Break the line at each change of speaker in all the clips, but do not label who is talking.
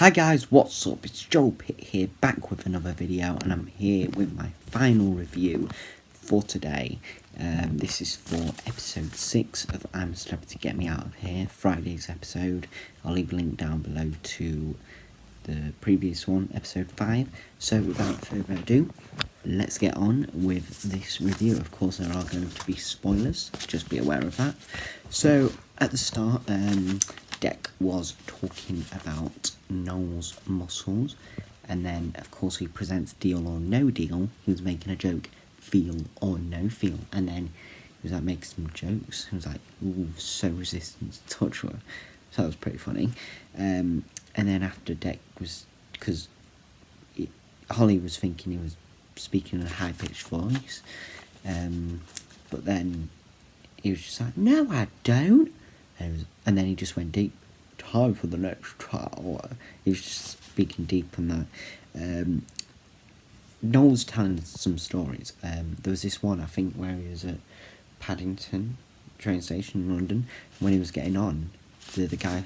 Hi guys, what's up? It's Joel Pitt here, back with another video, and I'm here with my final review for today. This is for episode 6 of I'm a Celebrity, Get Me Out of Here, Friday's episode. I'll leave a link down below to the previous one, episode 5. So without further ado, let's get on with this review. Of course, there are going to be spoilers, just be aware of that. So at the start, Dec was talking about Noel's muscles, and then of course he presents Deal or No Deal. He was making a joke, feel or no feel, and then he was like making some jokes. He was like, ooh, so resistant to touch her. So that was pretty funny. And then after Dec was, because Holly was thinking he was speaking in a high-pitched voice, but then he was just like, no I don't. And then he just went deep. Time for the next trial. He was just speaking deep on that. Noel's telling us some stories. There was this one, I think, where he was at Paddington train station in London. When he was getting on, the guy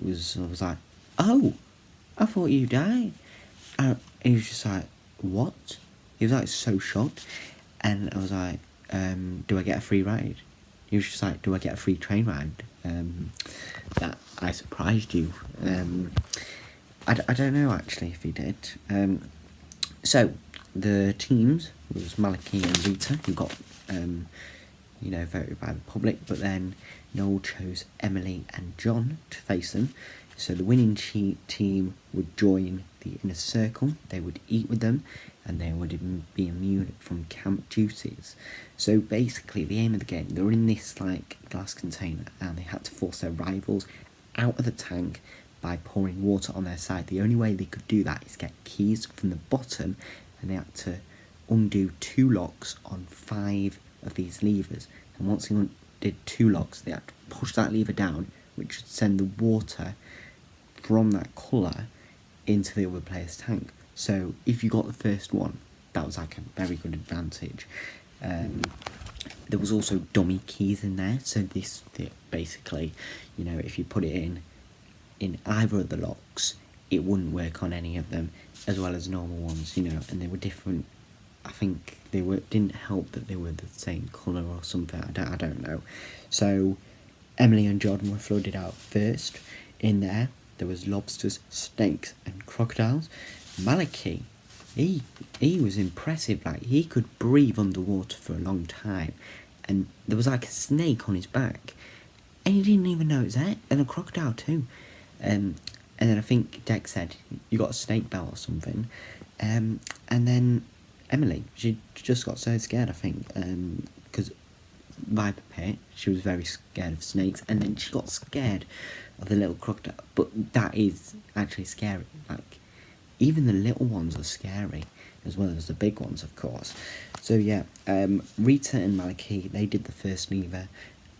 was like, oh, I thought you died. And he was just like, what? He was like so shocked. And I was like, do I get a free ride? He was just like, do I get a free train ride? That I surprised you. I don't know actually if he did. So the teams was Maliki and Rita, who got voted by the public, but then Noel chose Emily and John to face them. So the winning team would join the inner circle, they would eat with them, and they would be immune from camp duties. So basically the aim of the game, they were in this like glass container and they had to force their rivals out of the tank by pouring water on their side. The only way they could do that is get keys from the bottom, and they had to undo 2 locks on 5 of these levers. And once they did 2 locks, they had to push that lever down, which would send the water from that colour into the other player's tank. So if you got the first one, that was like a very good advantage. There was also dummy keys in there, so basically, if you put it in either of the locks, it wouldn't work on any of them, as well as normal ones, and they were different. I think didn't help that they were the same colour or something. I don't know. So Emily and John were flooded out first. In there was lobsters, snakes and crocodiles. Maliki, he was impressive. Like, he could breathe underwater for a long time, and there was like a snake on his back, and he didn't even know it was there, and a crocodile too. And then I think Dec said, you got a snake belt or something. And then Emily, she just got so scared, I think, because Viper Pit, she was very scared of snakes, and then she got scared of the little crocodile. But that is actually scary. Like, even the little ones are scary, as well as the big ones, of course. So yeah, Rita and Maliki, they did the first lever,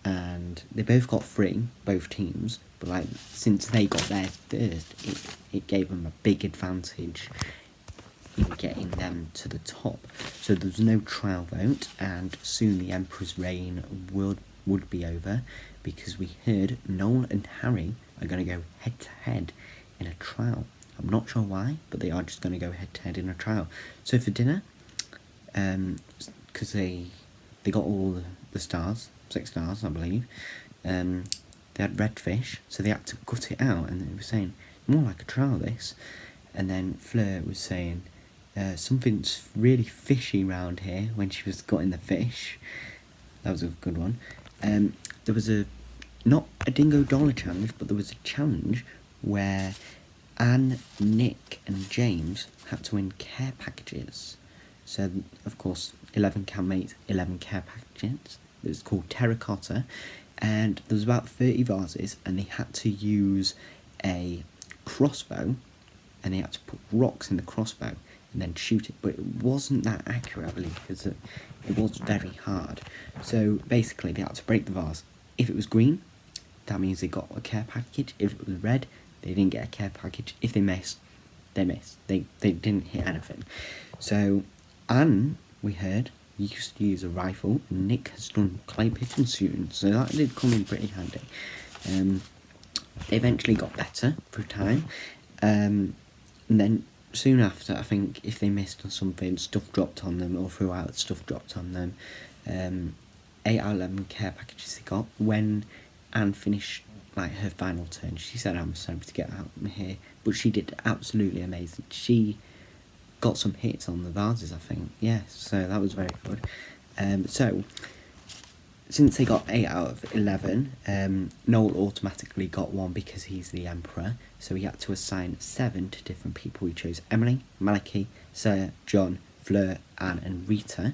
and they both got 3, both teams. But like, since they got theirs first, it gave them a big advantage in getting them to the top. So there was no trial vote, and soon the Emperor's reign would be over, because we heard Noel and Harry are going to go head to head in a trial. I'm not sure why, but they are just going to go head to head in a trial. So for dinner, because they got all the stars, 6 stars I believe, they had red fish, so they had to gut it out, and they were saying, more like a trial this. And then Fleur was saying, something's really fishy round here, when she was gutting the fish. That was a good one. There was not a Dingo Dollar challenge, but there was a challenge where Anne, Nick and James had to win care packages. So, of course, 11 campmates, 11 care packages. It was called Terracotta, and there was about 30 vases, and they had to use a crossbow, and they had to put rocks in the crossbow and then shoot it. But it wasn't that accurate, I believe, because it was very hard. So basically, they had to break the vase. If it was green, that means they got a care package. If it was red, they didn't get a care package. If they missed, they missed. They didn't hit anything. So Anne, we heard, used to use a rifle. Nick has done clay pigeon shooting, so that did come in pretty handy. They eventually got better through time, And then soon after, I think if they missed on something, stuff dropped on them, or throughout, stuff dropped on them. 8 out of 11 care packages they got. When Anne finished like her final turn, she said, "I'm sorry to get out of here," but she did absolutely amazing. She got some hits on the vases, I think. Yes, so that was very good. So since they got 8 out of 11, Noel automatically got one because he's the Emperor, so he had to assign 7 to different people. He chose Emily, Malachi, Sir, John, Fleur, Anne and Rita.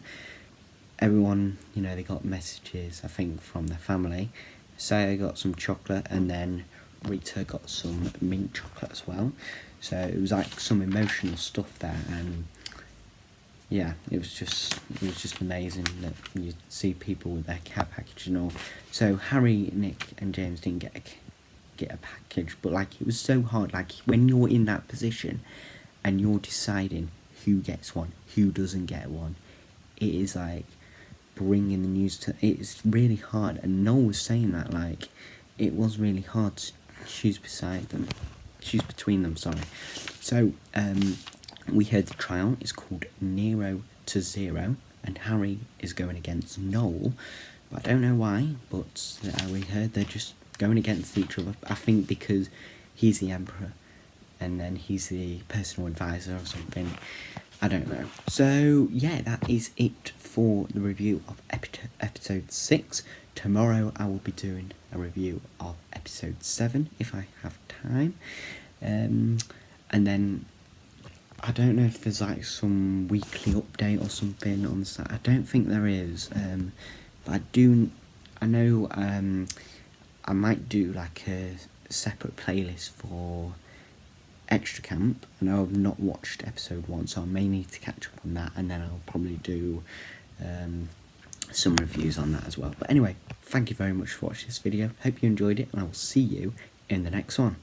Everyone, they got messages, I think, from their family. Sir got some chocolate, and then Rita got some mint chocolate as well. So it was like some emotional stuff there, and yeah, it was just amazing that you see people with their care package and all. So Harry, Nick, and James didn't get a package, but like it was so hard. Like when you're in that position, and you're deciding who gets one, who doesn't get one, it is like bringing the news to. It's really hard, and Noel was saying that like it was really hard to choose between them. Sorry. So we heard the trial is called Nero to Zero, and Harry is going against Noel, but I don't know why, but we heard they're just going against each other. I think because he's the Emperor, and then he's the personal advisor or something. I don't know. So yeah, that is it for the review of episode 6. Tomorrow I will be doing a review of episode 7 if I have time, and then I don't know if there's like some weekly update or something on the site. I don't think there is, but I know I might do like a separate playlist for Extra Camp. I know I've not watched episode 1, so I may need to catch up on that, and then I'll probably do some reviews on that as well. But anyway, thank you very much for watching this video. Hope you enjoyed it, and I will see you in the next one.